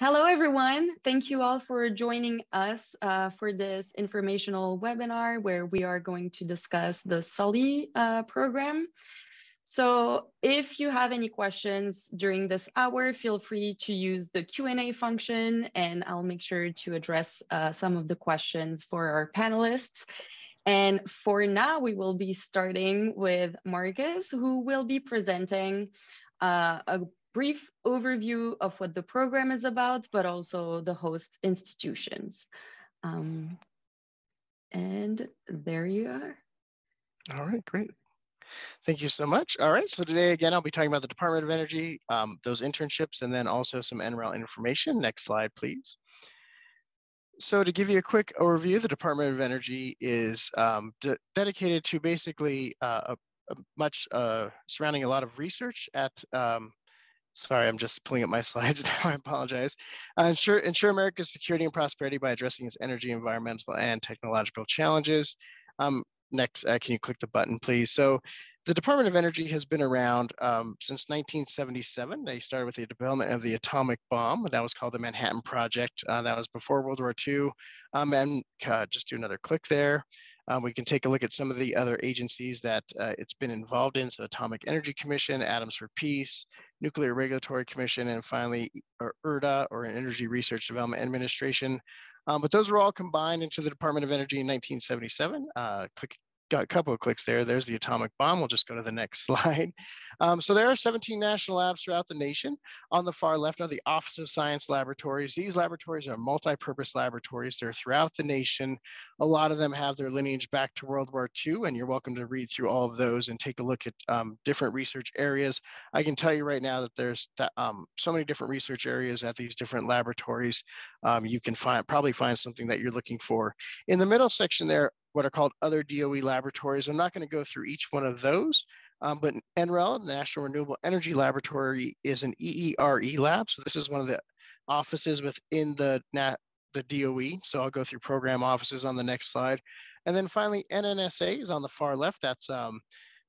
Hello, everyone. Thank you all for joining us for this informational webinar where we are going to discuss the SULI program. So if you have any questions during this hour, feel free to use the Q&A function and I'll make sure to address some of the questions for our panelists. And for now, we will be starting with Marcus, who will be presenting a brief overview of what the program is about, but also the host institutions. And there you are. All right, great. Thank you so much. All right, so today, again, I'll be talking about the Department of Energy, those internships, and then also some NREL information. Next slide, please. So to give you a quick overview, the Department of Energy is dedicated to basically much surrounding a lot of research at sorry, I'm just pulling up my slides now. I apologize. Ensure America's security and prosperity by addressing its energy, environmental, and technological challenges. Next, can you click the button, please? So the Department of Energy has been around since 1977. They started with the development of the atomic bomb. That was called the Manhattan Project. That was before World War II. And just do another click there. We can take a look at some of the other agencies that it's been involved in. So Atomic Energy Commission, Atoms for Peace, Nuclear Regulatory Commission, and finally ERDA, or Energy Research Development Administration. But those were all combined into the Department of Energy in 1977. Got a couple of clicks there. There's the atomic bomb. We'll just go to the next slide. So there are 17 national labs throughout the nation. On the far left are the Office of Science laboratories. These laboratories are multi-purpose laboratories. They're throughout the nation. A lot of them have their lineage back to World War II, and you're welcome to read through all of those and take a look at different research areas. I can tell you right now that there's so many different research areas at these different laboratories. You can probably find something that you're looking for. In the middle section there, what are called other DOE laboratories. I'm not going to go through each one of those, but NREL, the National Renewable Energy Laboratory, is an EERE lab. So this is one of the offices within the DOE. So I'll go through program offices on the next slide. And then finally, NNSA is on the far left. That's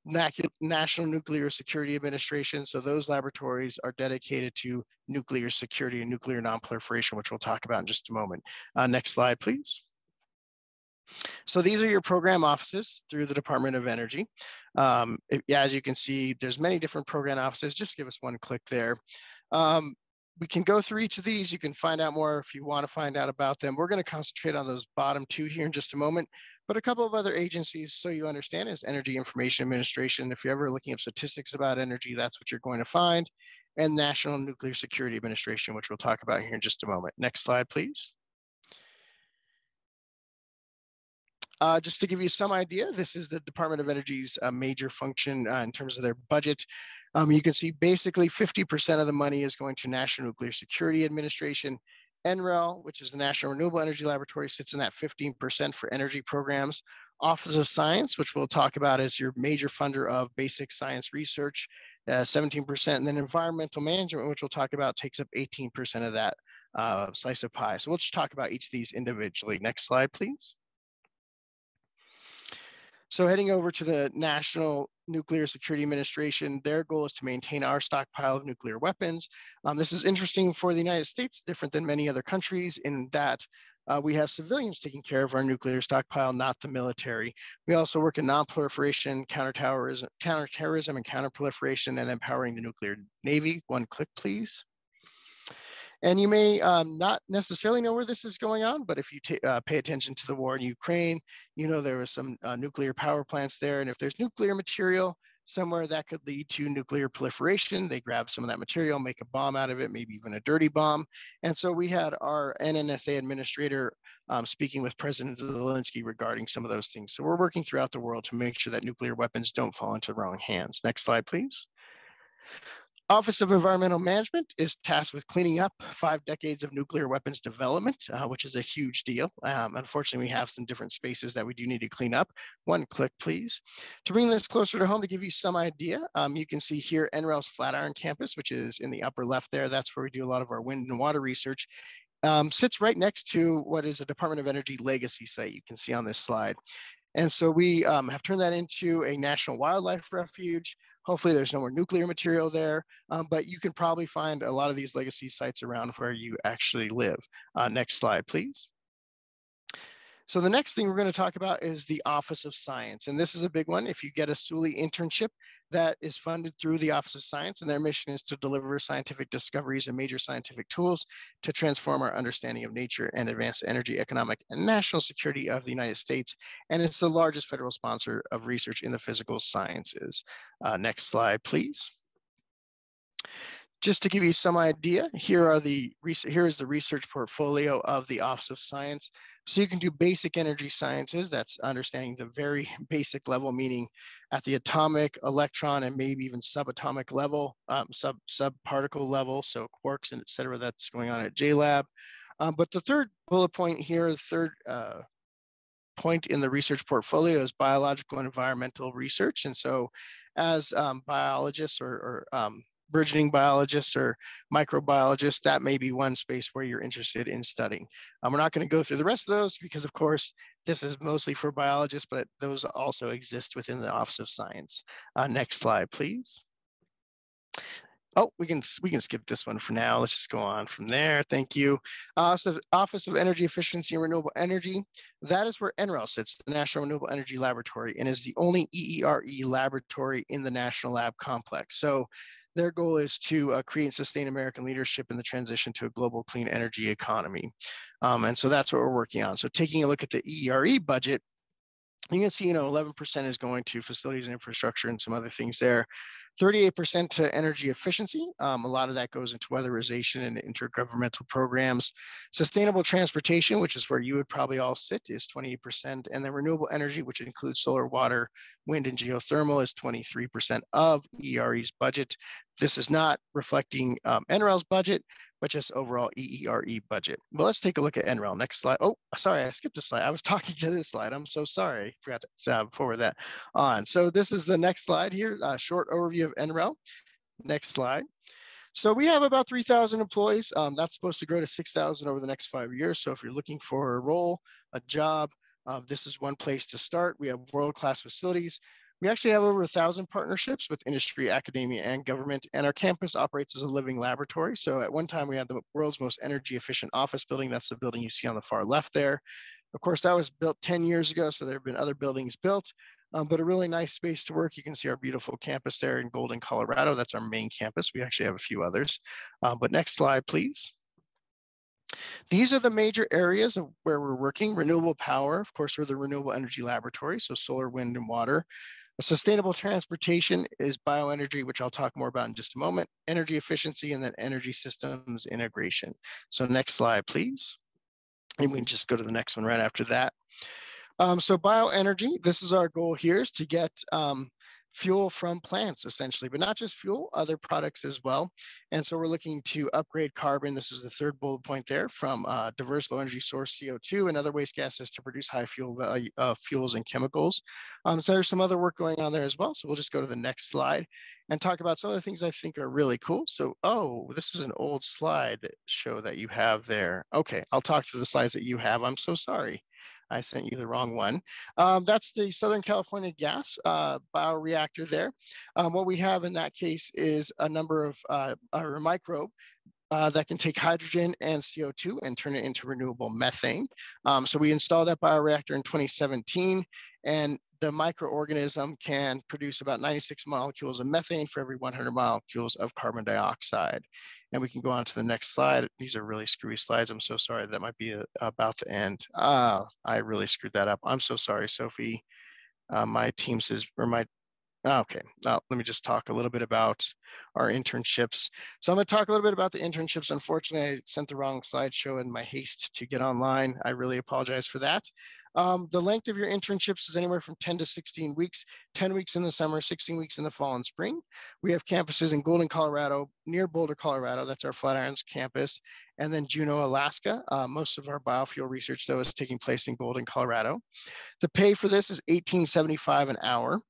National Nuclear Security Administration. So those laboratories are dedicated to nuclear security and nuclear nonproliferation, which we'll talk about in just a moment. Next slide, please. So these are your program offices through the Department of Energy. As you can see, there's many different program offices. Just give us one click there. We can go through each of these. You can find out more if you want to find out about them. We're going to concentrate on those bottom two here in just a moment. But a couple of other agencies, so you understand, is Energy Information Administration. If you're ever looking up statistics about energy, that's what you're going to find. And National Nuclear Security Administration, which we'll talk about here in just a moment. Next slide, please. Just to give you some idea, this is the Department of Energy's major function in terms of their budget. You can see basically 50% of the money is going to National Nuclear Security Administration. NREL, which is the National Renewable Energy Laboratory, sits in that 15% for energy programs. Office of Science, which we'll talk about as your major funder of basic science research, 17%. And then Environmental Management, which we'll talk about, takes up 18% of that slice of pie. So we'll just talk about each of these individually. Next slide, please. So heading over to the National Nuclear Security Administration, their goal is to maintain our stockpile of nuclear weapons. This is interesting for the United States, different than many other countries in that we have civilians taking care of our nuclear stockpile, not the military. We also work in non-proliferation, counterterrorism, and counterproliferation, and empowering the nuclear navy. One click, please. And you may not necessarily know where this is going on, but if you pay attention to the war in Ukraine, you know there were some nuclear power plants there. And if there's nuclear material somewhere, that could lead to nuclear proliferation. They grab some of that material, make a bomb out of it, maybe even a dirty bomb. And so we had our NNSA administrator speaking with President Zelensky regarding some of those things. So we're working throughout the world to make sure that nuclear weapons don't fall into the wrong hands. Next slide, please. Office of Environmental Management is tasked with cleaning up 5 decades of nuclear weapons development, which is a huge deal. Unfortunately, we have some different spaces that we do need to clean up. One click, please. To bring this closer to home, to give you some idea, you can see here NREL's Flatiron campus, which is in the upper left there. That's where we do a lot of our wind and water research. Sits right next to what is a Department of Energy legacy site you can see on this slide. And so we have turned that into a national wildlife refuge. Hopefully there's no more nuclear material there, but you can probably find a lot of these legacy sites around where you actually live. Next slide, please. So the next thing we're going to talk about is the Office of Science. And this is a big one. If you get a SULI internship that is funded through the Office of Science, and their mission is to deliver scientific discoveries and major scientific tools to transform our understanding of nature and advance energy, economic, and national security of the United States. And it's the largest federal sponsor of research in the physical sciences. Next slide, please. Just to give you some idea, here is the research portfolio of the Office of Science. So you can do basic energy sciences, that's understanding the very basic level, meaning at the atomic, electron, and maybe even subatomic level, subparticle level, so quarks and et cetera, that's going on at JLab. But the third bullet point here, the third point in the research portfolio is biological and environmental research. And so as biologists or burgeoning biologists or microbiologists, that may be one space where you're interested in studying. We're not going to go through the rest of those because, of course, this is mostly for biologists, but those also exist within the Office of Science. Next slide, please. Oh, we can skip this one for now. Let's just go on from there. Thank you. So Office of Energy Efficiency and Renewable Energy, that is where NREL sits, the National Renewable Energy Laboratory, and is the only EERE laboratory in the National Lab complex. So their goal is to create and sustain American leadership in the transition to a global clean energy economy. And so that's what we're working on. So taking a look at the EERE budget, you can see, 11% is going to facilities and infrastructure and some other things there. 38% to energy efficiency. A lot of that goes into weatherization and intergovernmental programs. Sustainable transportation, which is where you would probably all sit, is 28%. And then renewable energy, which includes solar, water, wind, and geothermal, is 23% of EERE's budget. This is not reflecting NREL's budget, but just overall EERE budget. Well, let's take a look at NREL. Next slide. Oh, sorry, I skipped a slide. I was talking to this slide. I'm so sorry. Forgot to forward that on. So this is the next slide here, a short overview of NREL. Next slide. So we have about 3,000 employees. That's supposed to grow to 6,000 over the next 5 years. So if you're looking for a role, a job, this is one place to start. We have world-class facilities. We actually have over 1,000 partnerships with industry, academia, and government, and our campus operates as a living laboratory. So at one time, we had the world's most energy efficient office building. That's the building you see on the far left there. Of course, that was built 10 years ago, so there have been other buildings built, but a really nice space to work. You can see our beautiful campus there in Golden, Colorado. That's our main campus. We actually have a few others. But next slide, please. These are the major areas of where we're working. Renewable power, of course, we're the Renewable Energy Laboratory, so solar, wind, and water. Sustainable transportation is bioenergy, which I'll talk more about in just a moment, energy efficiency, and then energy systems integration. So next slide, please. And we can just go to the next one right after that. So bioenergy, this is our goal here, is to get fuel from plants essentially, but not just fuel, other products as well. And so we're looking to upgrade carbon. This is the third bullet point there, from diverse low energy source CO2 and other waste gases to produce high fuel value fuels and chemicals. So there's some other work going on there as well. So we'll just go to the next slide and talk about some of the things I think are really cool. So, oh, this is an old slide that show that you have there. Okay, I'll talk through the slides that you have. I'm so sorry. I sent you the wrong one. That's the Southern California gas bioreactor there. What we have in that case is a number of a microbe that can take hydrogen and CO2 and turn it into renewable methane. So we installed that bioreactor in 2017, and the microorganism can produce about 96 molecules of methane for every 100 molecules of carbon dioxide. And we can go on to the next slide. These are really screwy slides. I'm so sorry. That might be about to end. I really screwed that up. I'm so sorry, Sophie. My team says, or my, okay. Let me just talk a little bit about our internships. So I'm going to talk a little bit about the internships. Unfortunately, I sent the wrong slideshow in my haste to get online. I really apologize for that. The length of your internships is anywhere from 10 to 16 weeks, 10 weeks in the summer, 16 weeks in the fall and spring. We have campuses in Golden, Colorado, near Boulder, Colorado. That's our Flatirons campus. And then Juneau, Alaska. Most of our biofuel research, though, is taking place in Golden, Colorado. The pay for this is $18.75 an hour.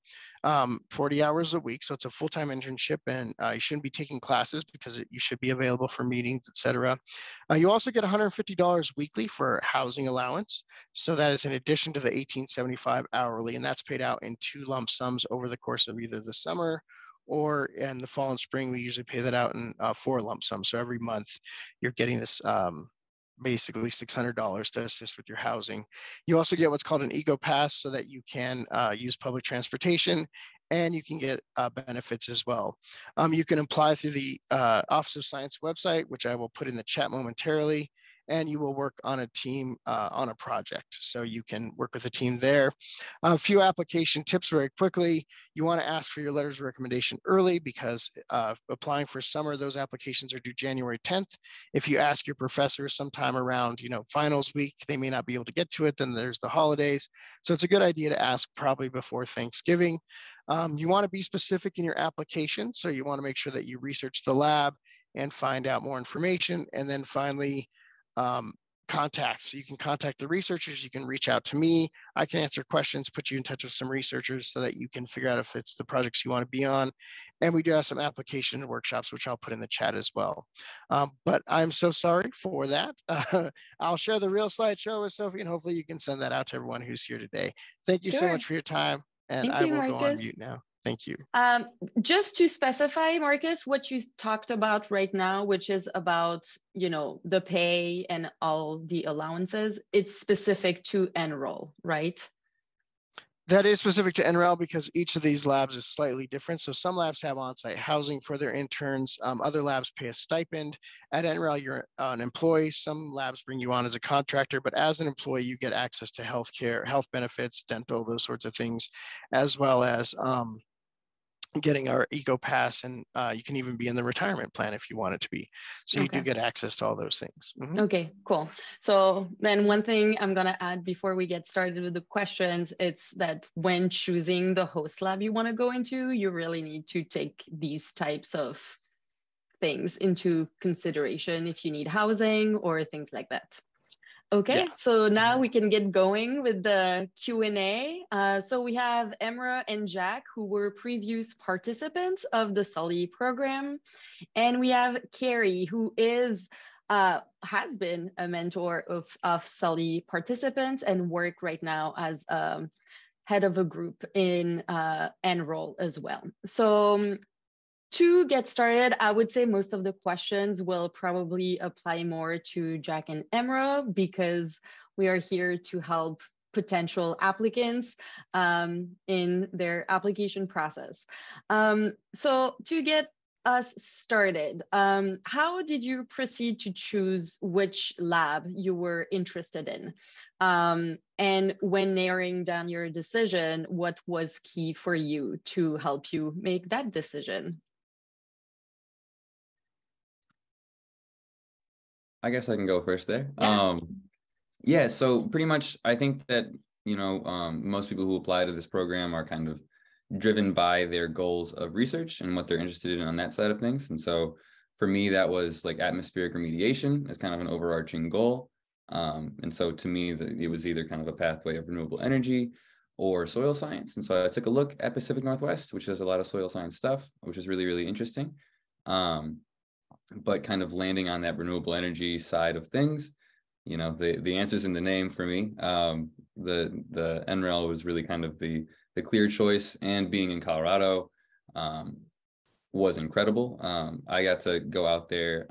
40 hours a week. So it's a full-time internship, and you shouldn't be taking classes because you should be available for meetings, et cetera. You also get $150 weekly for housing allowance. So that is in addition to the $18.75 hourly, and that's paid out in 2 lump sums over the course of either the summer or in the fall and spring, we usually pay that out in 4 lump sums. So every month you're getting this basically $600 to assist with your housing. You also get what's called an Eco Pass so that you can use public transportation, and you can get benefits as well. You can apply through the Office of Science website, which I will put in the chat momentarily, and you will work on a team on a project. So you can work with a team there. A few application tips very quickly. You want to ask for your letters of recommendation early because applying for summer, those applications are due January 10th. If you ask your professor sometime around, finals week, they may not be able to get to it. Then there's the holidays. So it's a good idea to ask probably before Thanksgiving. You want to be specific in your application. So you want to make sure that you research the lab and find out more information. And then finally, contacts. So you can contact the researchers, you can reach out to me, I can answer questions, put you in touch with some researchers so that you can figure out if it's the projects you want to be on. And we do have some application workshops, which I'll put in the chat as well. But I'm so sorry for that. I'll share the real slideshow with Sophie, and hopefully you can send that out to everyone who's here today. Thank you so much for your time, and Thank I you, will go on Marcus. mute now. Thank you. Just to specify, Marcus, what you talked about right now, which is about, the pay and all the allowances, it's specific to NREL, right? That is specific to NREL because each of these labs is slightly different. So some labs have on-site housing for their interns. Other labs pay a stipend. At NREL, you're an employee. Some labs bring you on as a contractor, but as an employee, you get access to healthcare, health benefits, dental, those sorts of things, as well as getting our Eco Pass, and you can even be in the retirement plan if you want it to be. So you do get access to all those things. Mm-hmm. Okay, cool. So then one thing I'm gonna add before we get started with the questions, it's that when choosing the host lab you wanna go into, you really need to take these types of things into consideration if you need housing or things like that. Okay, so now we can get going with the Q&A. So we have Emra and Jack, who were previous participants of the SULI program. And we have Carrie, who has been a mentor of SULI participants and work right now as head of a group in NREL as well. So to get started, I would say most of the questions will probably apply more to Jack and Emra because we are here to help potential applicants in their application process. So to get us started, how did you proceed to choose which lab you were interested in? And when narrowing down your decision, what was key for you to help you make that decision? I guess I can go first there. Yeah. So pretty much I think that, most people who apply to this program are kind of driven by their goals of research and what they're interested in on that side of things. And so for me, that was like atmospheric remediation as kind of an overarching goal. And so to me, it was either kind of a pathway of renewable energy or soil science. And so I took a look at Pacific Northwest, which does a lot of soil science stuff, which is really, really interesting. But kind of landing on that renewable energy side of things, the answer's in the name for me. The NREL was really kind of the clear choice, and being in Colorado was incredible. I got to go out there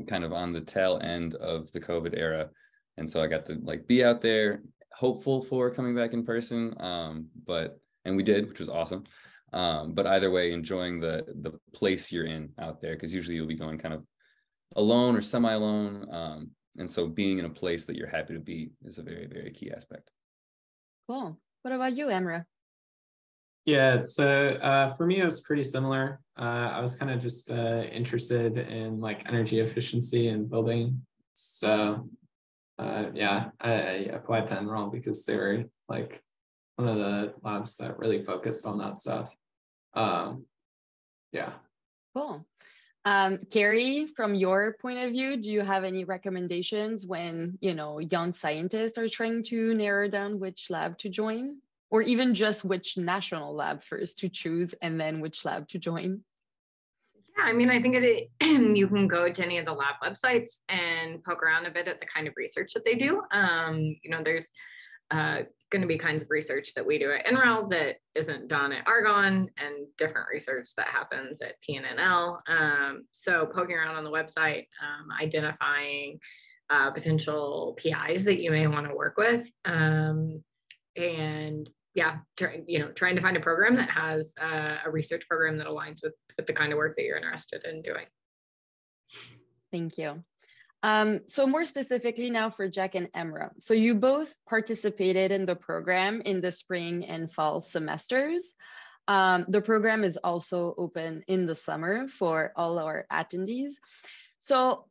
kind of on the tail end of the COVID era, and so I got to be out there, hopeful for coming back in person. And we did, which was awesome. But either way, enjoying the place you're in out there, because usually you'll be going kind of alone or semi-alone. And so being in a place that you're happy to be is a very, very key aspect. Cool. What about you, Emra? Yeah, so for me, it was pretty similar. I was kind of just interested in energy efficiency and building. So yeah, I applied to NREL because they were one of the labs that really focused on that stuff. Yeah. Cool. Carrie, from your point of view, do you have any recommendations when, young scientists are trying to narrow down which lab to join, or even just which national lab first to choose and then which lab to join? Yeah, I mean, I think you can go to any of the lab websites and poke around a bit at the kind of research that they do. There's going to be kinds of research that we do at NREL that isn't done at Argonne, and different research that happens at PNNL. So poking around on the website, identifying potential PIs that you may want to work with, and yeah, trying to find a program that has a research program that aligns with the kind of work that you're interested in doing. Thank you. So more specifically now for Jack and Emra. So you both participated in the program in the spring and fall semesters. The program is also open in the summer for all our attendees. So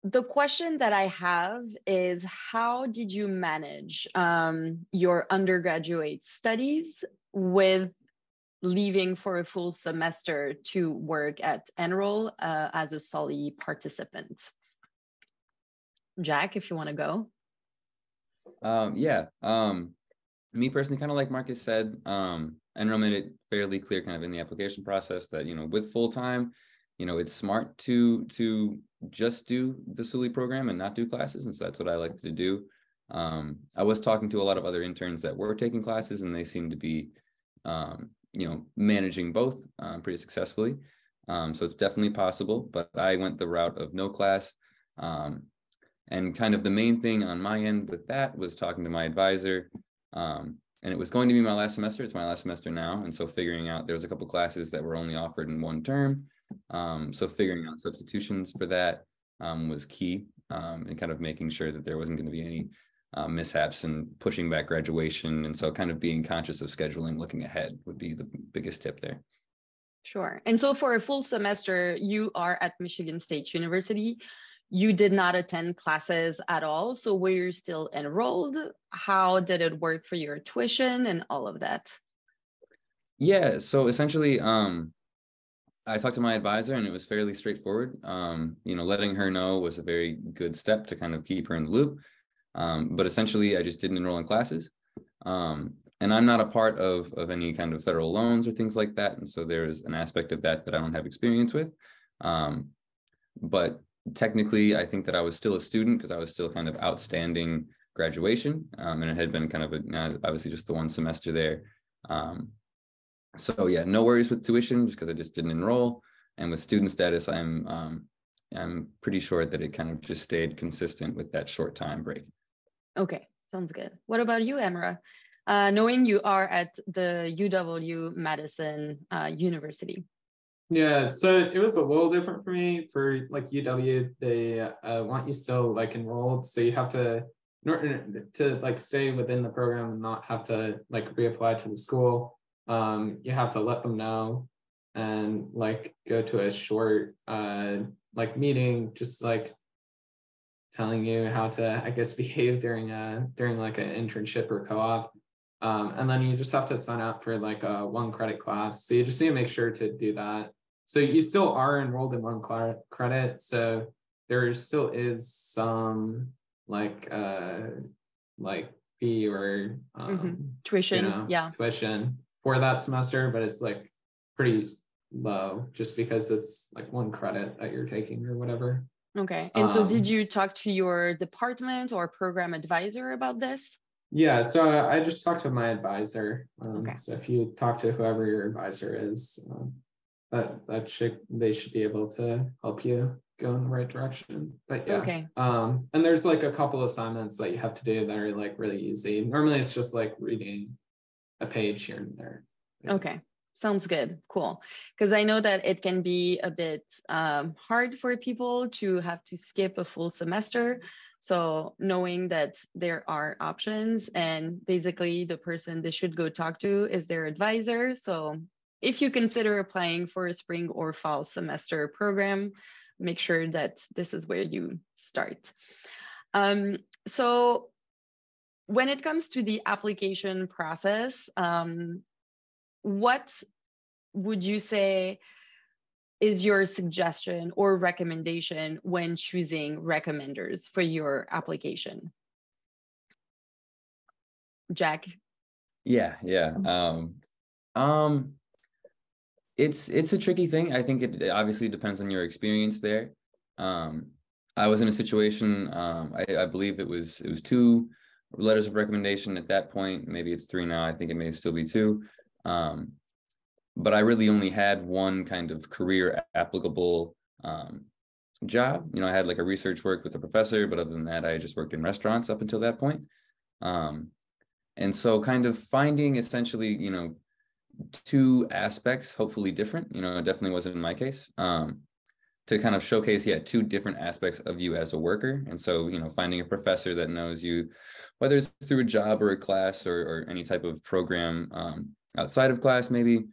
the question that I have is, how did you manage your undergraduate studies with leaving for a full semester to work at NREL as a SULI participant? Jack, if you want to go. Me personally, kind of like Marcus said, NREL made it fairly clear kind of in the application process that, with full-time, it's smart to just do the SULI program and not do classes. And so that's what I like to do. I was talking to a lot of other interns that were taking classes, and they seem to be, managing both pretty successfully. So it's definitely possible, but I went the route of no class. And kind of the main thing on my end with that was talking to my advisor, and it was going to be my last semester. It's my last semester now. And so figuring out, there was a couple classes that were only offered in one term. So figuring out substitutions for that was key, and kind of making sure that there wasn't going to be any mishaps and pushing back graduation. And so kind of being conscious of scheduling, looking ahead would be the biggest tip there. Sure. And so for a full semester, you are at Michigan State University. You did not attend classes at all. So were you still enrolled? How did it work for your tuition and all of that? Yeah, so essentially, I talked to my advisor, and it was fairly straightforward. Letting her know was a very good step to kind of keep her in the loop. But essentially, I just didn't enroll in classes. And I'm not a part of any kind of federal loans or things like that. And so there is an aspect of that I don't have experience with. But technically, I think that I was still a student because I was still kind of outstanding graduation. And it had been kind of obviously just the one semester there. So yeah, no worries with tuition just because I just didn't enroll. And with student status, I'm pretty sure that it kind of just stayed consistent with that short time break. Okay, sounds good. What about you, Emra? Knowing you are at the UW-Madison University. Yeah, so it was a little different for me. For like UW, they want you still like enrolled, so you have to, in order to like stay within the program and not have to like reapply to the school, you have to let them know and like go to a short like meeting, just like telling you how to, I guess, behave during like an internship or co-op. And then you just have to sign up for like a 1 credit class. So you just need to make sure to do that. So you still are enrolled in 1 credit. So there still is some like fee or tuition, tuition for that semester, but it's like pretty low just because it's like 1 credit that you're taking or whatever. Okay. And so did you talk to your department or program advisor about this? Yeah, so I just talked to my advisor. Okay. So if you talk to whoever your advisor is, they should be able to help you go in the right direction. But yeah, okay. And there's like a couple assignments that you have to do that are like really easy. Normally it's just like reading a page here and there. Yeah. Okay. Sounds good. Cool. Because I know that it can be a bit hard for people to have to skip a full semester. So knowing that there are options, and basically the person they should go talk to is their advisor. So if you consider applying for a spring or fall semester program, make sure that this is where you start. So when it comes to the application process, what would you say is your suggestion or recommendation when choosing recommenders for your application? Jack? Yeah. It's a tricky thing. I think it obviously depends on your experience there. I was in a situation, I believe it was 2 letters of recommendation at that point. Maybe it's 3 now. I think it may still be 2. But I really only had one kind of career applicable job. You know, I had like a research work with a professor, but other than that, I just worked in restaurants up until that point. And so kind of finding essentially, you know, 2 aspects, hopefully different, you know, it definitely wasn't in my case, to kind of showcase, 2 different aspects of you as a worker. And so, you know, finding a professor that knows you, whether it's through a job or a class or any type of program outside of class, maybe,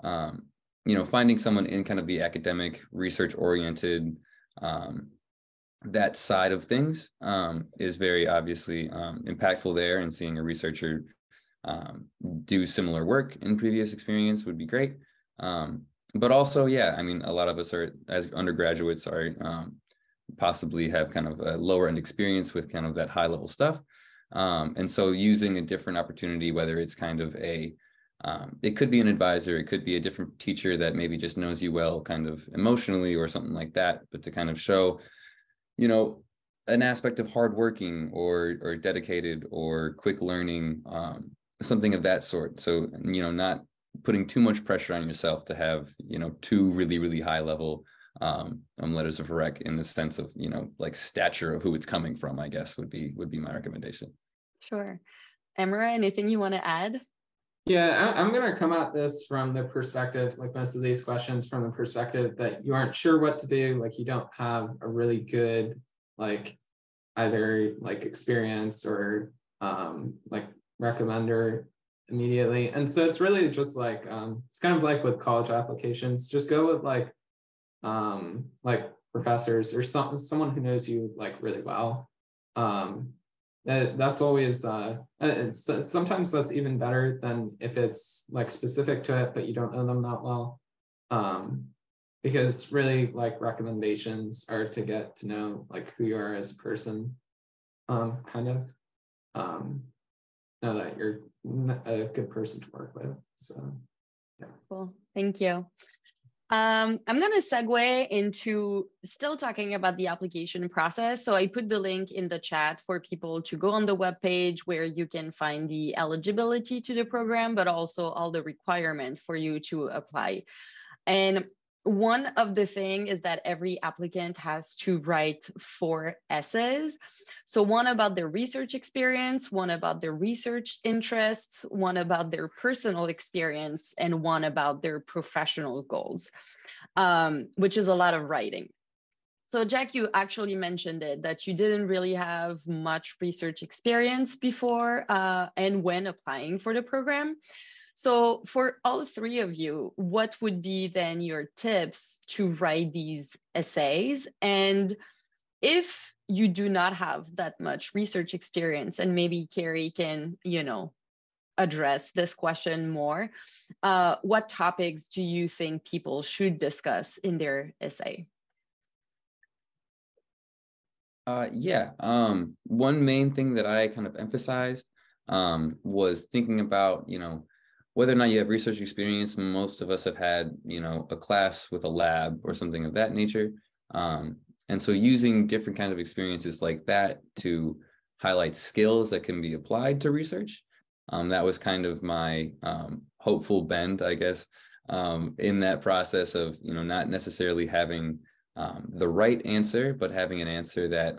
you know, finding someone in kind of the academic research oriented, that side of things is very obviously impactful there, and seeing a researcher do similar work in previous experience would be great. But also, I mean, a lot of us are, as undergraduates, are possibly have kind of a lower end experience with kind of that high level stuff. And so using a different opportunity, whether it's kind of a, it could be an advisor, it could be a different teacher that maybe just knows you well kind of emotionally or something like that, but to kind of show, you know, an aspect of hardworking or dedicated or quick learning, something of that sort. So, you know, not putting too much pressure on yourself to have, you know, 2 really, really high level letters of rec, in the sense of, you know, like stature of who it's coming from, I guess would be my recommendation. Sure. Emra, anything you want to add? Yeah, I'm going to come at this from the perspective, like most of these questions, from the perspective that you aren't sure what to do, like you don't have a really good, like either like experience or like recommender immediately. And so it's really just like, it's kind of like with college applications, just go with like professors or someone who knows you like really well. That's always sometimes that's even better than if it's like specific to it but you don't know them that well, because really like recommendations are to get to know like who you are as a person, kind of know that you're a good person to work with. So yeah. Cool, thank you. I'm going to segue into still talking about the application process. So I put the link in the chat for people to go on the webpage where you can find the eligibility to the program, but also all the requirements for you to apply. And one of the things is that every applicant has to write 4 essays. So one about their research experience, one about their research interests, one about their personal experience, and one about their professional goals, which is a lot of writing. So Jack, you actually mentioned it, that you didn't really have much research experience before and when applying for the program. So for all 3 of you, what would be then your tips to write these essays? And if you do not have that much research experience, and maybe Carrie can, you know, address this question more, what topics do you think people should discuss in their essay? One main thing that I kind of emphasized was thinking about, you know, whether or not you have research experience. Most of us have had, you know, a class with a lab or something of that nature. And so using different kinds of experiences like that to highlight skills that can be applied to research. That was kind of my hopeful bend, I guess, in that process of, you know, not necessarily having the right answer, but having an answer that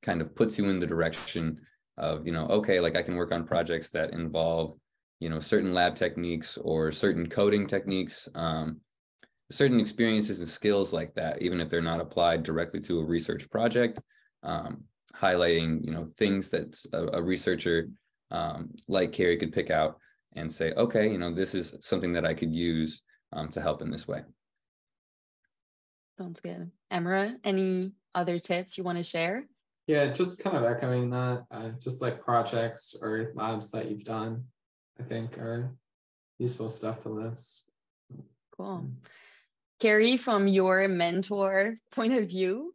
kind of puts you in the direction of, you know, okay, like I can work on projects that involve, you know, certain lab techniques or certain coding techniques, certain experiences and skills like that, even if they're not applied directly to a research project, highlighting, you know, things that a researcher like Carrie could pick out and say, okay, you know, this is something that I could use to help in this way. Sounds good. Emra, any other tips you want to share? Yeah, just kind of echoing that, just like projects or labs that you've done, I think are useful stuff to list. Cool. Carrie, from your mentor point of view?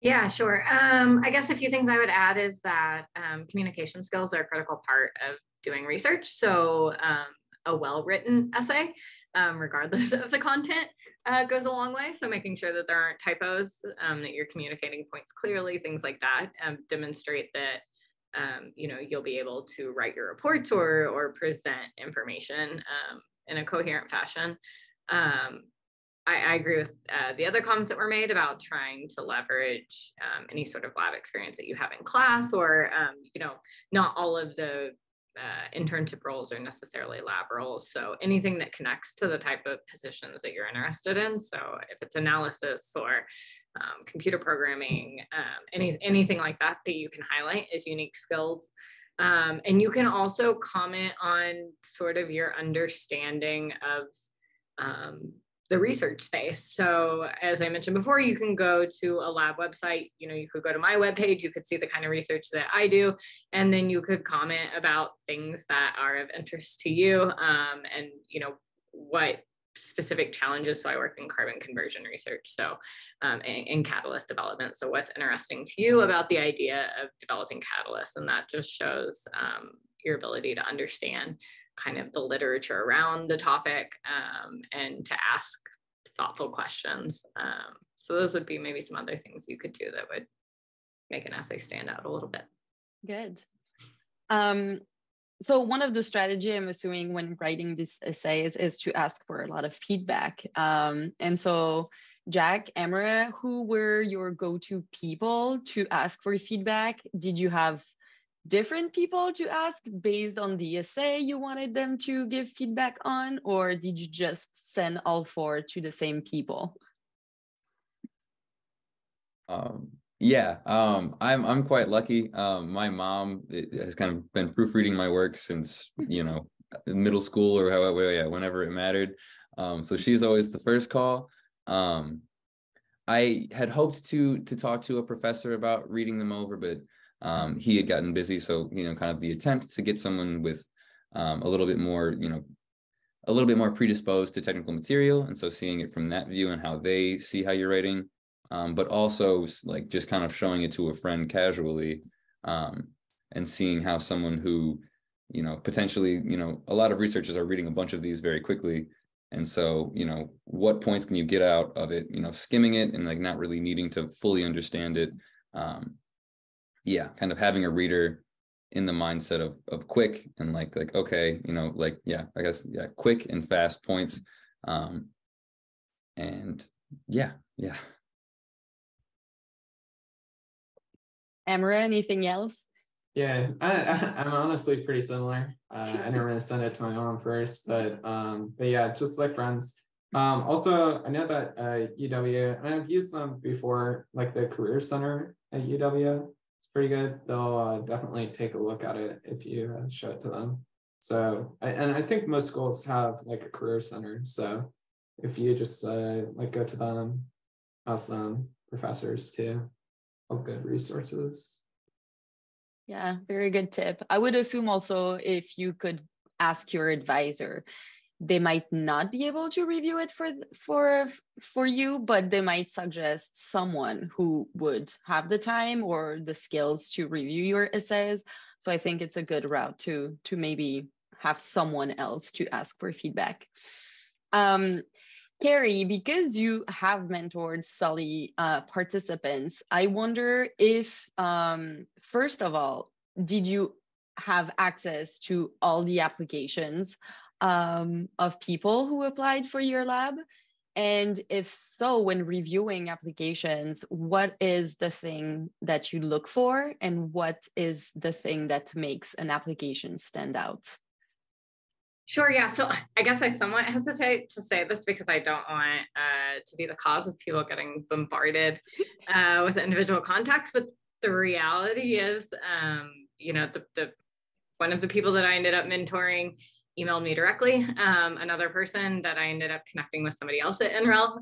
Yeah, sure. I guess a few things I would add is that communication skills are a critical part of doing research. So a well-written essay, regardless of the content, goes a long way. So making sure that there aren't typos, that you're communicating points clearly, things like that, demonstrate that you know, you'll be able to write your reports or present information in a coherent fashion. I agree with the other comments that were made about trying to leverage any sort of lab experience that you have in class, or, you know, not all of the internship roles are necessarily lab roles. So anything that connects to the type of positions that you're interested in. So if it's analysis or computer programming, anything like that that you can highlight as unique skills. And you can also comment on sort of your understanding of the research space. So as I mentioned before, you can go to a lab website, you know, you could go to my webpage, you could see the kind of research that I do, and then you could comment about things that are of interest to you, and, you know, what specific challenges. So I work in carbon conversion research, so in catalyst development. So what's interesting to you about the idea of developing catalysts? And that just shows your ability to understand kind of the literature around the topic, and to ask thoughtful questions. So those would be maybe some other things you could do that would make an essay stand out a little bit. Good. So one of the strategy I'm assuming when writing these essays is to ask for a lot of feedback. And so Jack, Emre, who were your go-to people to ask for feedback? Did you have different people to ask based on the essay you wanted them to give feedback on, or did you just send all four to the same people? I'm quite lucky. My mom has kind of been proofreading my work since, you know, middle school or whenever it mattered. So she's always the first call. I had hoped to talk to a professor about reading them over, but he had gotten busy. So, you know, kind of the attempt to get someone with a little bit more, you know, a little bit more predisposed to technical material. And so seeing it from that view and how they see how you're writing, but also like just kind of showing it to a friend casually, and seeing how someone who, you know, potentially, you know, a lot of researchers are reading a bunch of these very quickly. And so, you know, what points can you get out of it, you know, skimming it and like not really needing to fully understand it. Yeah, kind of having a reader in the mindset of quick and like, okay, you know, like, yeah, I guess, yeah, quick and fast points. And yeah. Emre, anything else? Yeah, I'm honestly pretty similar. I never really send it to my mom first, but yeah, just like friends. Also, I know that UW, and I've used them before, like the Career Center at UW. It's pretty good. They'll definitely take a look at it if you show it to them. So, and I think most schools have like a Career Center. So if you just like go to them, ask them, professors too, all good resources. Yeah, very good tip. I would assume also if you could ask your advisor, they might not be able to review it for you, but they might suggest someone who would have the time or the skills to review your essays. So I think it's a good route to maybe have someone else to ask for feedback. Carrie, because you have mentored SULI participants, I wonder if, first of all, did you have access to all the applications of people who applied for your lab? And if so, when reviewing applications, what is the thing that you look for and what is the thing that makes an application stand out? Sure, yeah. So I guess I somewhat hesitate to say this because I don't want to be the cause of people getting bombarded with individual contacts. But the reality is, you know, the one of the people that I ended up mentoring emailed me directly. Another person that I ended up connecting with somebody else at NREL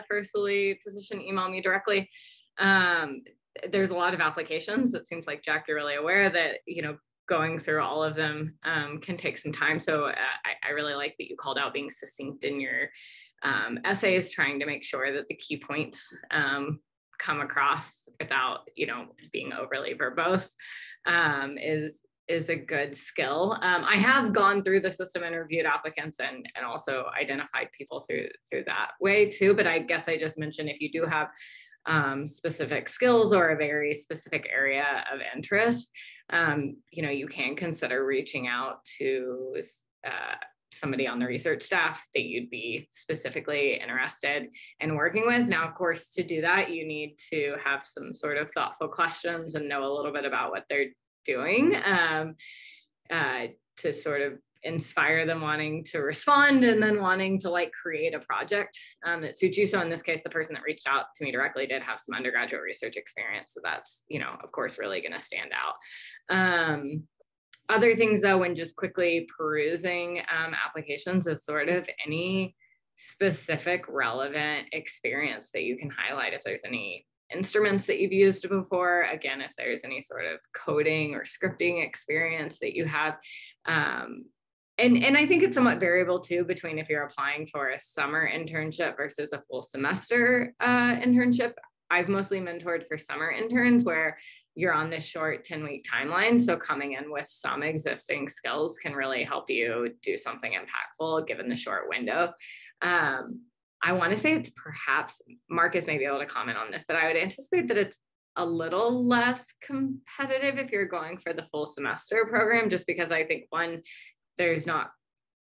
for a SULI position emailed me directly. There's a lot of applications. It seems like, Jack, you're really aware that, you know, going through all of them can take some time. So I really like that you called out being succinct in your essays, trying to make sure that the key points come across without, you know, being overly verbose is a good skill. I have gone through the system and reviewed applicants and also identified people through that way too. But I guess I just mentioned if you do have specific skills or a very specific area of interest, you know, you can consider reaching out to somebody on the research staff that you'd be specifically interested in working with. Now, of course, to do that, you need to have some sort of thoughtful questions and know a little bit about what they're doing to sort of inspire them wanting to respond and then wanting to like create a project that suits you. So in this case, the person that reached out to me directly did have some undergraduate research experience. So that's, you know, of course, really going to stand out. Other things though, when just quickly perusing applications, is sort of any specific relevant experience that you can highlight. If there's any instruments that you've used before, again, if there's any sort of coding or scripting experience that you have. And I think it's somewhat variable too between if you're applying for a summer internship versus a full semester internship. I've mostly mentored for summer interns where you're on this short 10-week timeline. So coming in with some existing skills can really help you do something impactful given the short window. I want to say it's perhaps, Marcus may be able to comment on this, but I would anticipate that it's a little less competitive if you're going for the full semester program, just because I think one, there's not,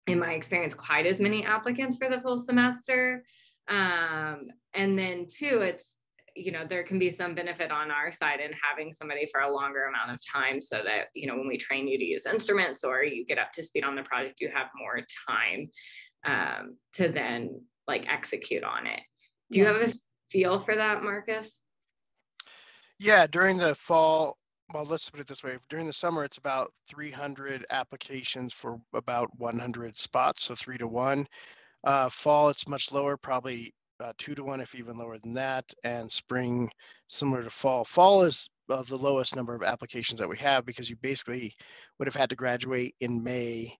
in my experience, quite as many applicants for the full semester. And then two, it's, you know, there can be some benefit on our side in having somebody for a longer amount of time so that, you know, when we train you to use instruments or you get up to speed on the project, you have more time to then like execute on it. Do you have a feel for that, Marcus? Yeah, during the fall, well, let's put it this way. During the summer, it's about 300 applications for about 100 spots, so 3 to 1. Fall, it's much lower, probably 2 to 1, if even lower than that. And spring, similar to fall. Fall is the lowest number of applications that we have because you basically would have had to graduate in May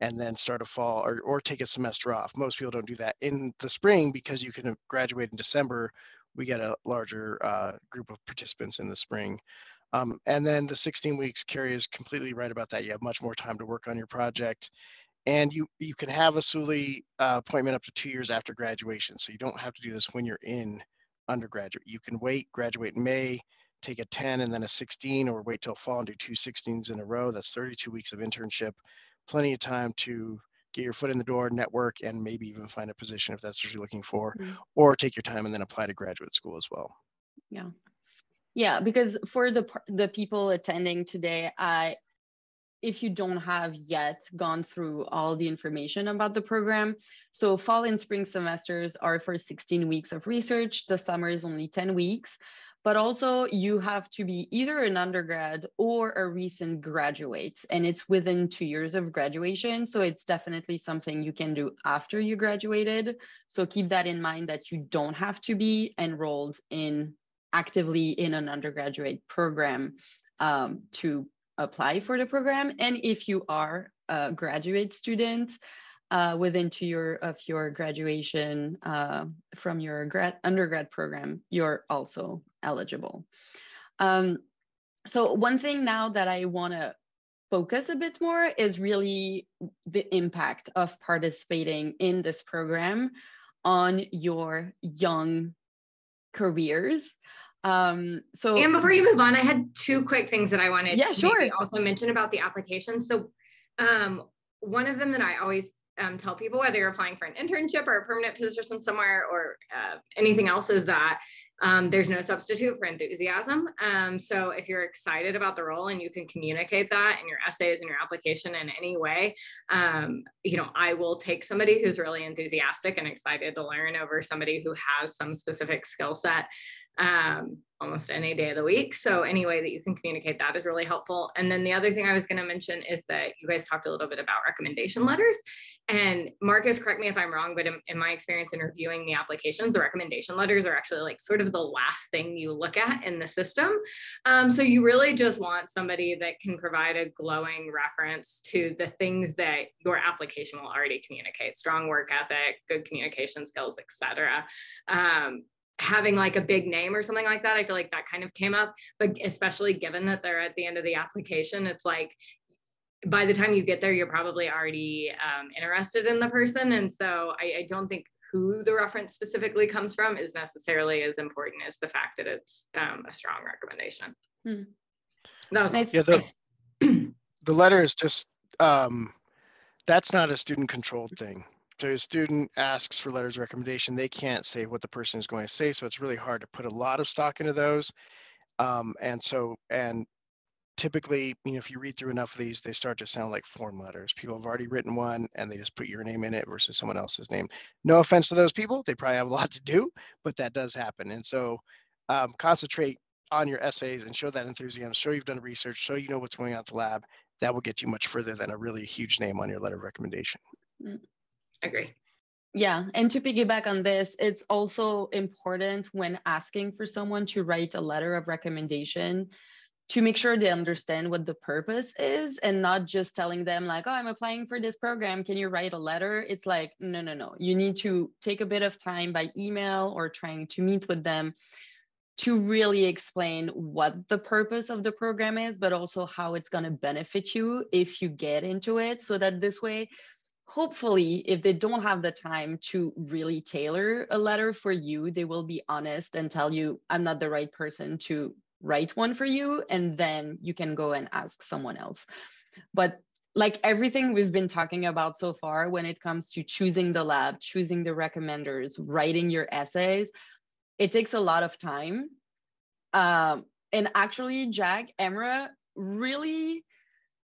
and then start a fall or take a semester off. Most people don't do that. In the spring, because you can graduate in December, we get a larger group of participants in the spring. And then the 16 weeks, Carrie is completely right about that. You have much more time to work on your project. And you can have a SULI appointment up to 2 years after graduation. So you don't have to do this when you're in undergraduate. You can wait, graduate in May, take a 10 and then a 16, or wait till fall and do 2 16s in a row. That's 32 weeks of internship. Plenty of time to get your foot in the door, network, and maybe even find a position if that's what you're looking for, or take your time and then apply to graduate school as well. Yeah. Yeah, because for the people attending today, if you don't have yet gone through all the information about the program, so fall and spring semesters are for 16 weeks of research. The summer is only 10 weeks, but also you have to be either an undergrad or a recent graduate, and it's within 2 years of graduation. So it's definitely something you can do after you graduated. So keep that in mind, that you don't have to be enrolled actively in an undergraduate program to apply for the program. And if you are a graduate student within 2 years of your graduation from your undergrad program, you're also eligible. So one thing now that I want to focus a bit more is really the impact of participating in this program on your young careers. And before you move on, I had 2 quick things that I wanted to maybe also mention about the application. So one of them that I always tell people, whether you're applying for an internship or a permanent position somewhere or anything else, is that there's no substitute for enthusiasm. So if you're excited about the role and you can communicate that in your essays and your application in any way, you know, I will take somebody who's really enthusiastic and excited to learn over somebody who has some specific skill set almost any day of the week. So any way that you can communicate that is really helpful. And then the other thing I was going to mention is that you guys talked a little bit about recommendation letters. And Marcus, correct me if I'm wrong, but in my experience in reviewing the applications, the recommendation letters are actually like sort of the last thing you look at in the system. So you really just want somebody that can provide a glowing reference to the things that your application will already communicate: strong work ethic, good communication skills, etc. Having like a big name or something like that, I feel like that kind of came up, but especially given that they're at the end of the application, it's like by the time you get there, you're probably already interested in the person. And so I don't think who the reference specifically comes from is necessarily as important as the fact that it's a strong recommendation. That was the letter is just, that's not a student controlled thing. So a student asks for letters of recommendation, they can't say what the person is going to say. So it's really hard to put a lot of stock into those. And typically, if you read through enough of these, they start to sound like form letters. People have already written one and they just put your name in it versus someone else's name. No offense to those people, they probably have a lot to do, but that does happen. And so concentrate on your essays and show that enthusiasm, show you've done research, show you know what's going on at the lab. That will get you much further than a really huge name on your letter of recommendation. Agree. Yeah, and to piggyback on this, it's also important when asking for someone to write a letter of recommendation to make sure they understand what the purpose is and not just telling them like, oh, I'm applying for this program, can you write a letter? It's like, no. You need to take a bit of time by email or trying to meet with them to really explain what the purpose of the program is, but also how it's going to benefit you if you get into it, so that this way, hopefully, if they don't have the time to really tailor a letter for you, they will be honest and tell you, I'm not the right person to write one for you, and then you can go and ask someone else. But like everything we've been talking about so far, when it comes to choosing the lab, choosing the recommenders, writing your essays, it takes a lot of time. And actually, Jack, Emra, really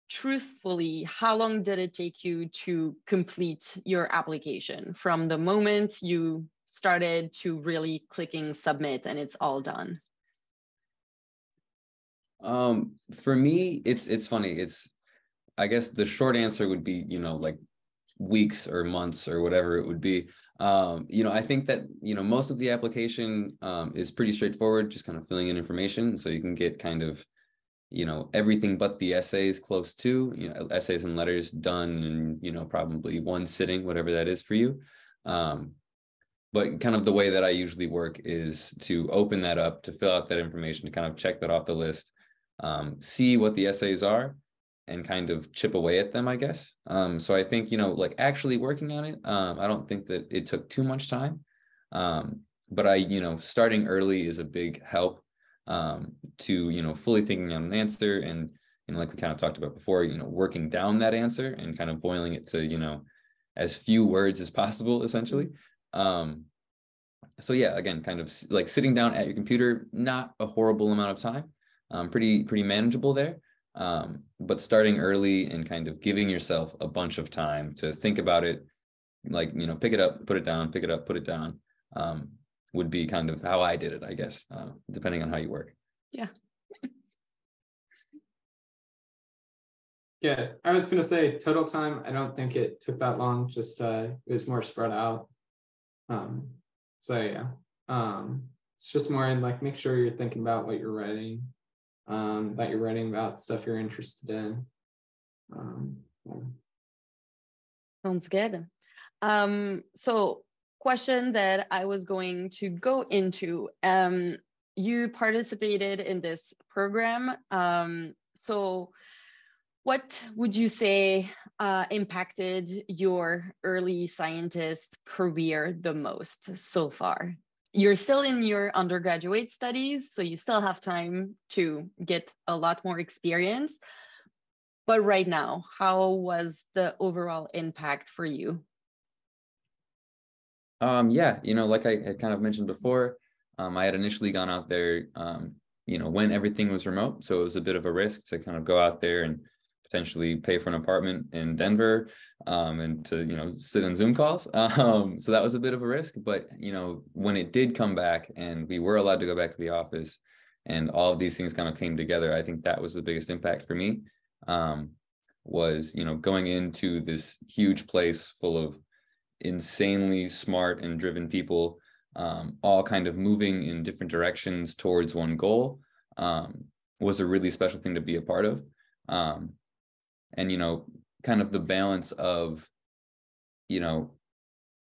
truthfully, how long did it take you to complete your application from the moment you started to really clicking submit and it's all done? For me, it's funny. I guess the short answer would be, like weeks or months or whatever it would be. I think that, most of the application is pretty straightforward, just kind of filling in information. So you can get kind of, everything but the essays close to, essays and letters done in, probably one sitting, whatever that is for you. But kind of the way that I usually work is to open that up, to fill out that information, to kind of check that off the list, see what the essays are, and kind of chip away at them, I guess. So I think, like actually working on it, I don't think that it took too much time. But starting early is a big help to, fully thinking on an answer. And, like we kind of talked about before, working down that answer and kind of boiling it to, as few words as possible, essentially. So yeah, again, kind of like sitting down at your computer, not a horrible amount of time, pretty manageable there. But starting early and kind of giving yourself a bunch of time to think about it, like, pick it up, put it down, pick it up, put it down, would be kind of how I did it, I guess, depending on how you work. Yeah. Yeah, I was going to say total time, I don't think it took that long, just it was more spread out. So yeah, it's just more in like, make sure you're thinking about what you're writing, that you're writing about stuff you're interested in. Yeah. Sounds good. So question that I was going to go into, you participated in this program. So what would you say impacted your early scientist career the most so far? You're still in your undergraduate studies, so you still have time to get a lot more experience. But right now, how was the overall impact for you? Yeah, like I kind of mentioned before, I had initially gone out there, when everything was remote. So it was a bit of a risk to kind of go out there and potentially pay for an apartment in Denver, and to, sit in Zoom calls. So that was a bit of a risk, but, when it did come back and we were allowed to go back to the office and all of these things kind of came together, I think that was the biggest impact for me, was, going into this huge place full of insanely smart and driven people, all kind of moving in different directions towards one goal, was a really special thing to be a part of. And, kind of the balance of,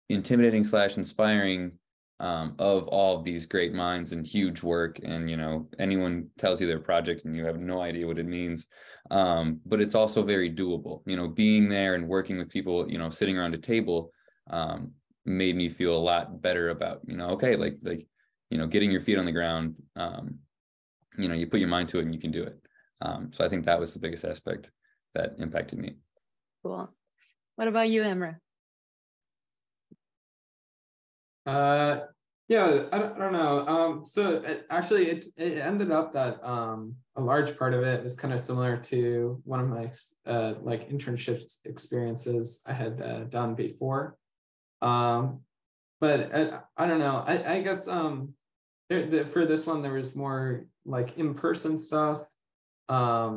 intimidating / inspiring, of all of these great minds and huge work. And, anyone tells you their project and you have no idea what it means. But it's also very doable, being there and working with people, sitting around a table, made me feel a lot better about, okay, getting your feet on the ground. You put your mind to it and you can do it. So I think that was the biggest aspect that impacted me. Cool. What about you, Emra? Yeah, I don't know. So it ended up that a large part of it was kind of similar to one of my like internship experiences I had done before. But I don't know. I guess for this one there was more like in-person stuff, a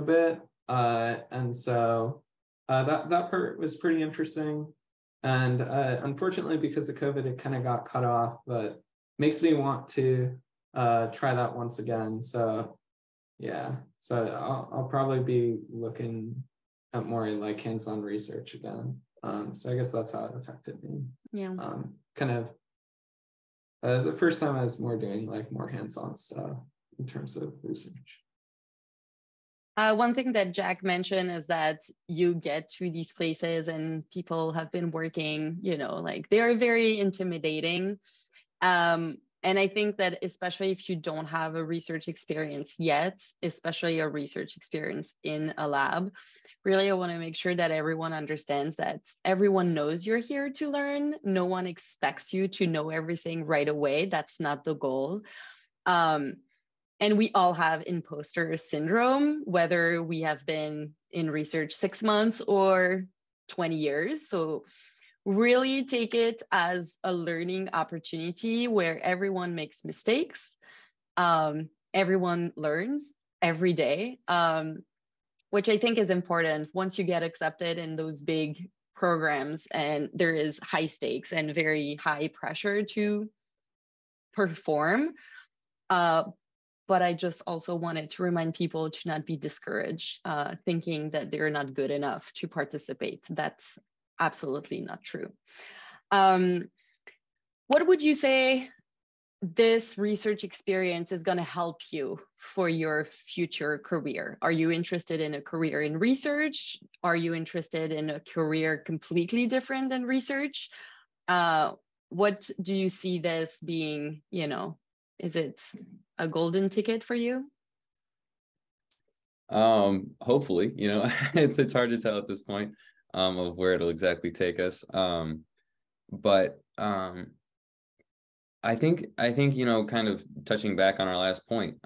bit, and so that part was pretty interesting. And unfortunately, because of COVID, it kind of got cut off, but makes me want to try that once again. So yeah, so I'll probably be looking at more like hands-on research again. So I guess that's how it affected me. Yeah. Kind of the first time I was more doing like more hands-on stuff in terms of research. One thing that Jack mentioned is that you get to these places and people have been working, like they are very intimidating. And I think that especially if you don't have a research experience yet, especially a research experience in a lab, really I want to make sure that everyone understands that everyone knows you're here to learn. No one expects you to know everything right away. That's not the goal. And we all have imposter syndrome, whether we have been in research 6 months or 20 years. So really take it as a learning opportunity where everyone makes mistakes. Everyone learns every day, which I think is important once you get accepted in those big programs and there is high stakes and very high pressure to perform. But I just also wanted to remind people to not be discouraged, thinking that they're not good enough to participate. That's absolutely not true. What would you say this research experience is going to help you for your future career? Are you interested in a career in research? Are you interested in a career completely different than research? What do you see this being, is it a golden ticket for you? Hopefully, it's hard to tell at this point of where it'll exactly take us. But I think kind of touching back on our last point,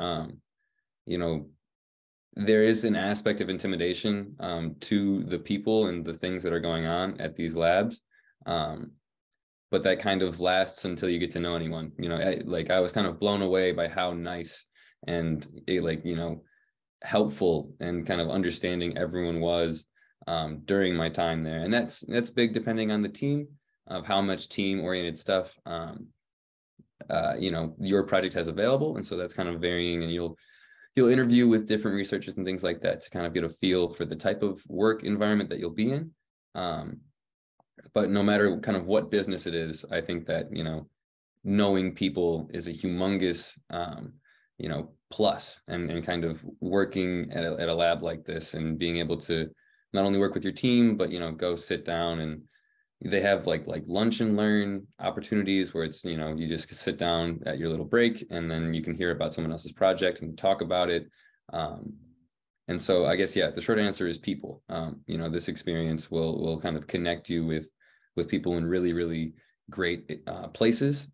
there is an aspect of intimidation to the people and the things that are going on at these labs. But that kind of lasts until you get to know anyone. I was kind of blown away by how nice and helpful and kind of understanding everyone was during my time there. And that's big depending on the team, of how much team-oriented stuff your project has available. And so that's kind of varying, and you'll interview with different researchers and things like that to kind of get a feel for the type of work environment that you'll be in. But no matter kind of what business it is, I think that, knowing people is a humongous, plus, and kind of working at a lab like this and being able to not only work with your team, but, go sit down, and they have like lunch and learn opportunities where it's, you just sit down at your little break and then you can hear about someone else's project and talk about it. And so I guess, the short answer is people. This experience will kind of connect you with people in really, really great places.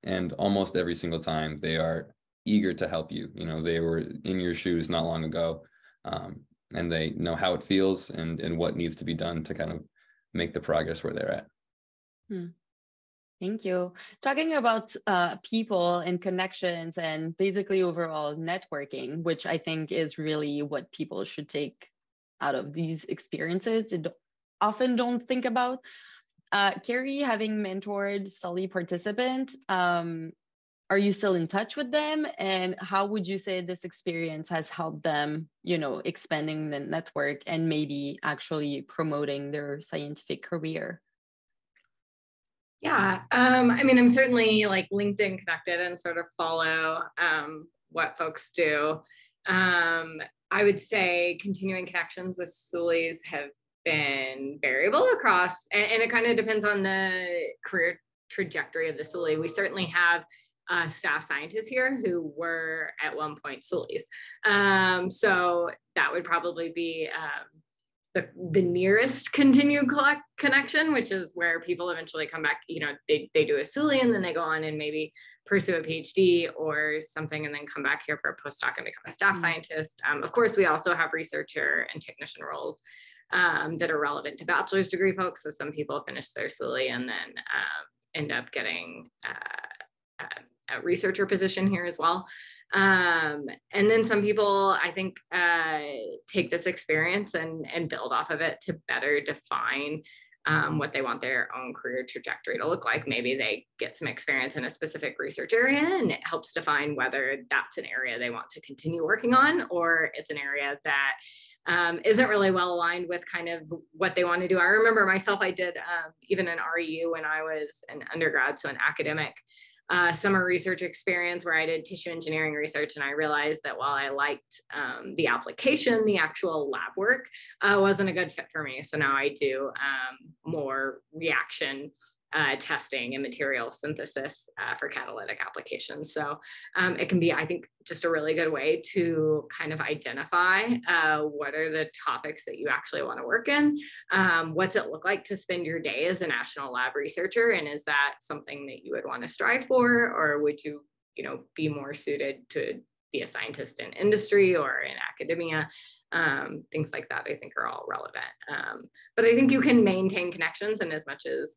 And almost every single time they are eager to help you. They were in your shoes not long ago, and they know how it feels and what needs to be done to kind of make the progress where they're at. Thank you. Talking about people and connections and basically overall networking, which I think is really what people should take out of these experiences, they often don't think about. Carrie, having mentored SULI participants, are you still in touch with them? And how would you say this experience has helped them, expanding the network and maybe actually promoting their scientific career? Yeah, I'm certainly like LinkedIn connected and sort of follow what folks do. I would say continuing connections with SULIs have been variable across, and it kind of depends on the career trajectory of the SULI. We certainly have staff scientists here who were at one point SULIs. So that would probably be the nearest continued connection, which is where people eventually come back, you know, they do a SULI and then they go on and maybe pursue a PhD or something and then come back here for a postdoc and become a staff scientist. Of course, we also have researcher and technician roles that are relevant to bachelor's degree folks. So some people finish their SULI and then end up getting a researcher position here as well. And then some people, I think, take this experience and build off of it to better define what they want their own career trajectory to look like. Maybe they get some experience in a specific research area and it helps define whether that's an area they want to continue working on, or it's an area that isn't really well aligned with kind of what they want to do. I remember myself, I did even an REU when I was an undergrad, so an academic summer research experience where I did tissue engineering research, and I realized that while I liked the application, the actual lab work wasn't a good fit for me. So now I do more reaction testing and material synthesis for catalytic applications. So it can be, I think, just a really good way to kind of identify what are the topics that you actually want to work in. What's it look like to spend your day as a national lab researcher? And is that something that you would want to strive for? Or would you, you know, be more suited to be a scientist in industry or in academia? Things like that, I think, are all relevant. But I think you can maintain connections, and as much as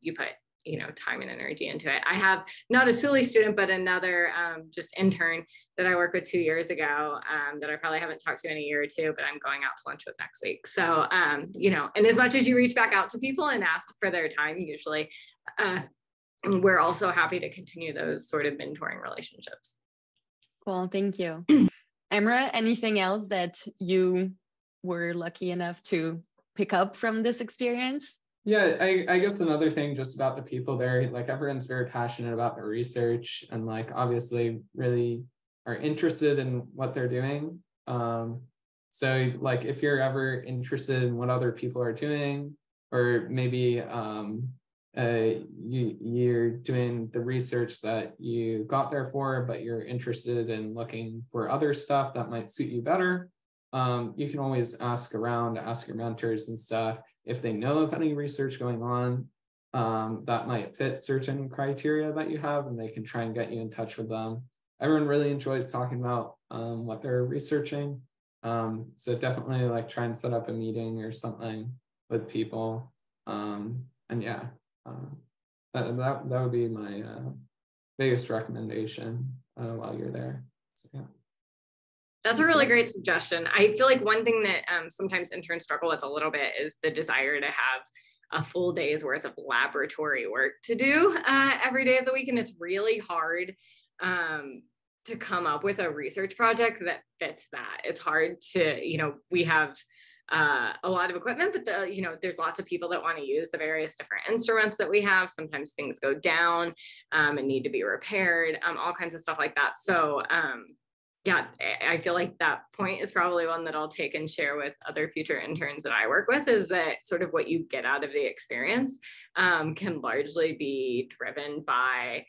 you put, you know, time and energy into it. I have not a SULI student, but another just intern that I worked with 2 years ago that I probably haven't talked to in a year or two, but I'm going out to lunch with next week. So, you know, and as much as you reach back out to people and ask for their time, usually we're also happy to continue those sort of mentoring relationships. Cool, thank you. Emra, anything else that you were lucky enough to pick up from this experience? Yeah, I guess another thing just about the people there, like everyone's very passionate about the research and like obviously really are interested in what they're doing. So like if you're ever interested in what other people are doing, or maybe you're doing the research that you got there for, but you're interested in looking for other stuff that might suit you better, you can always ask around, ask your mentors and stuff if they know of any research going on that might fit certain criteria that you have, and they can try and get you in touch with them. Everyone really enjoys talking about what they're researching. So definitely like try and set up a meeting or something with people. And yeah, that would be my biggest recommendation while you're there. So, yeah. That's a really great suggestion. I feel like one thing that sometimes interns struggle with a little bit is the desire to have a full day's worth of laboratory work to do every day of the week. And it's really hard to come up with a research project that fits that. It's hard to, you know, we have a lot of equipment, but you know, there's lots of people that want to use the various different instruments that we have. Sometimes things go down and need to be repaired, all kinds of stuff like that. So yeah, I feel like that point is probably one that I'll take and share with other future interns that I work with, is that sort of what you get out of the experience can largely be driven by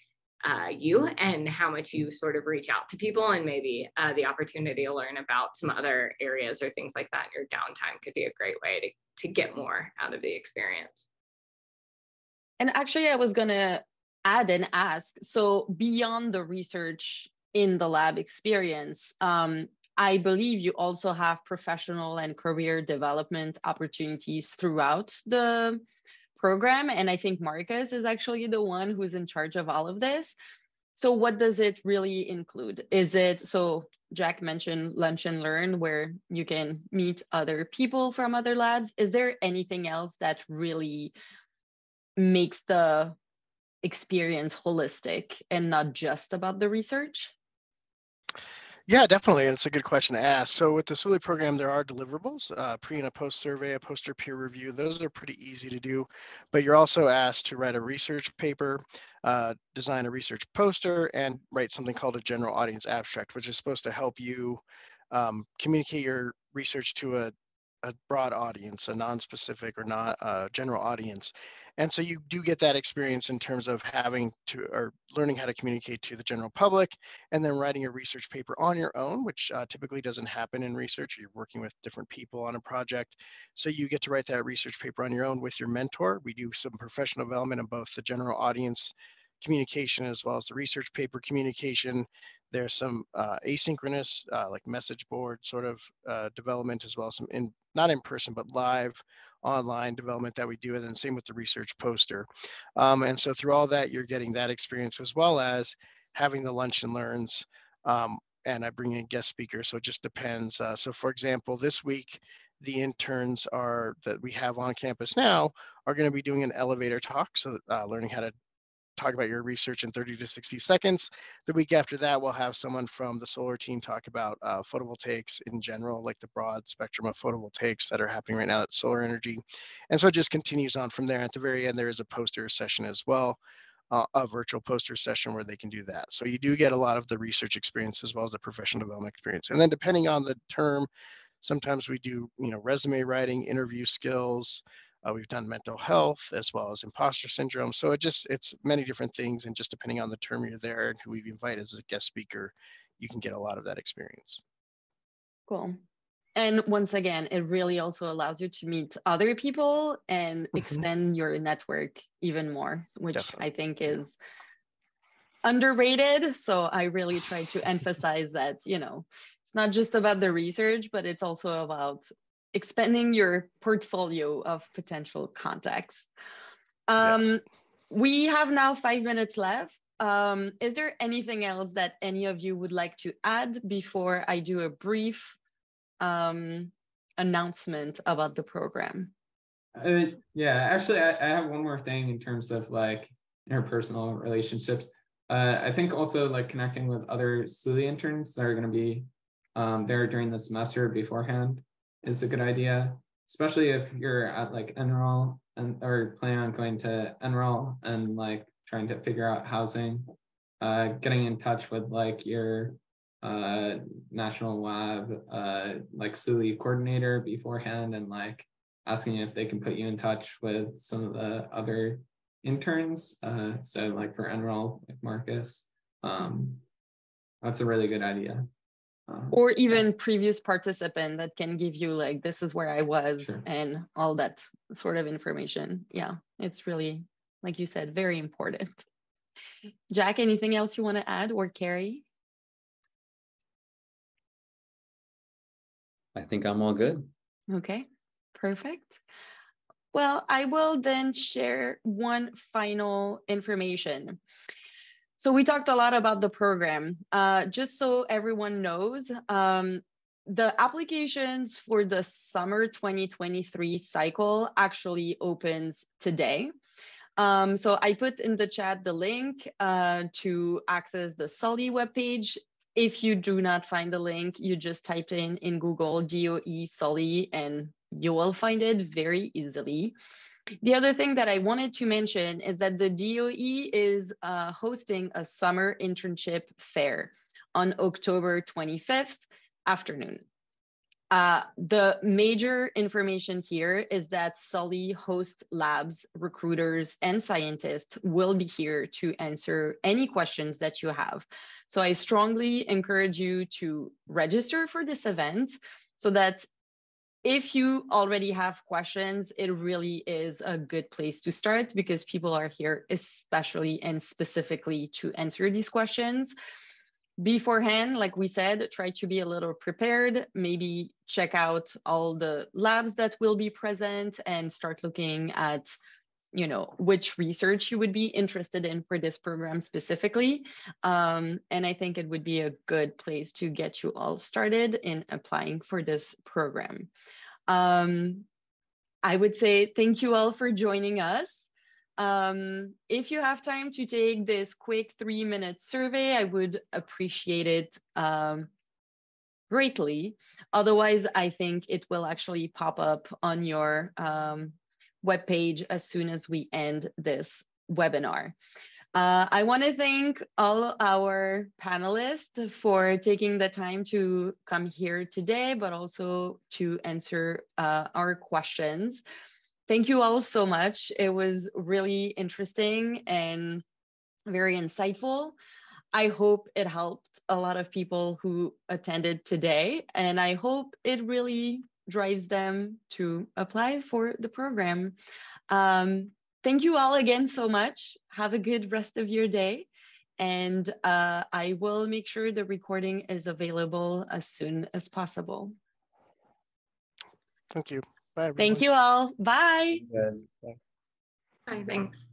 you and how much you sort of reach out to people, and maybe the opportunity to learn about some other areas or things like that in your downtime could be a great way to get more out of the experience. And actually, I was gonna add and ask, so beyond the research in the lab experience, I believe you also have professional and career development opportunities throughout the program. And I think Marcus is actually the one who's in charge of all of this. So what does it really include? Is it, so Jack mentioned Lunch and Learn, where you can meet other people from other labs. Is there anything else that really makes the experience holistic and not just about the research? Yeah, definitely. It's a good question to ask. So with the SULI program, there are deliverables, pre and a post survey, a poster peer review. Those are pretty easy to do, but you're also asked to write a research paper, design a research poster, and write something called a general audience abstract, which is supposed to help you communicate your research to a a broad audience, a non-specific or not general audience. And so you do get that experience in terms of having to, or learning how to communicate to the general public, and then writing a research paper on your own, which typically doesn't happen in research. You're working with different people on a project. So you get to write that research paper on your own with your mentor. We do some professional development in both the general audience communication as well as the research paper communication. There's some asynchronous like message board sort of development, as well as some not in person but live online development that we do, and then same with the research poster. And so through all that, you're getting that experience, as well as having the lunch and learns. And I bring in guest speakers, so it just depends. So for example, this week, the interns that we have on campus now are going to be doing an elevator talk, so learning how to talk about your research in 30 to 60 seconds. The week after that, we'll have someone from the solar team talk about photovoltaics in general, like the broad spectrum of photovoltaics that are happening right now at solar energy. And so it just continues on from there. At the very end, there is a poster session as well, a virtual poster session where they can do that. So you do get a lot of the research experience as well as the professional development experience. And then depending on the term, sometimes we do, resume writing, interview skills. We've done mental health as well as imposter syndrome. So it's many different things. And just depending on the term you're there and who we invite as a guest speaker, you can get a lot of that experience. Cool. And once again, it really also allows you to meet other people and expand your network even more, which Definitely. I think is underrated. So I really try to emphasize that, it's not just about the research, but it's also about expanding your portfolio of potential contacts. We have now 5 minutes left. Is there anything else that any of you would like to add before I do a brief announcement about the program? Yeah, actually, I have one more thing in terms of like interpersonal relationships. I think also like connecting with other SULI interns that are going to be there during the semester beforehand is a good idea, especially if you're at like NREL or planning on going to NREL and like trying to figure out housing. Getting in touch with like your national lab like SULI coordinator beforehand and like asking if they can put you in touch with some of the other interns. So like for NREL, like Marcus, that's a really good idea. Or even previous participant that can give you like, this is where I was, sure. And all that sort of information. Yeah, it's really, like you said, very important. Jack, anything else you want to add, or Carrie? I think I'm all good. Okay, perfect. Well, I will then share one final information. So we talked a lot about the program. Just so everyone knows, the applications for the summer 2023 cycle actually opens today. So I put in the chat the link to access the SULI webpage. If you do not find the link, you just type in Google DOE SULI and you will find it very easily. The other thing that I wanted to mention is that the DOE is hosting a summer internship fair on October 25th afternoon. The major information here is that SULI host labs, recruiters, and scientists will be here to answer any questions that you have. So I strongly encourage you to register for this event so that if you already have questions, it really is a good place to start because people are here especially and specifically to answer these questions. Beforehand, like we said, try to be a little prepared, maybe check out all the labs that will be present and start looking at, which research you would be interested in for this program specifically. And I think it would be a good place to get you all started in applying for this program. I would say thank you all for joining us. If you have time to take this quick 3-minute survey, I would appreciate it greatly. Otherwise, I think it will actually pop up on your webpage as soon as we end this webinar. I want to thank all our panelists for taking the time to come here today, but also to answer our questions. Thank you all so much. It was really interesting and very insightful. I hope it helped a lot of people who attended today, and I hope it really drives them to apply for the program. Thank you all again so much. Have a good rest of your day. And I will make sure the recording is available as soon as possible. Thank you. Bye, everyone. Thank you all. Bye. Yes. Bye, thanks.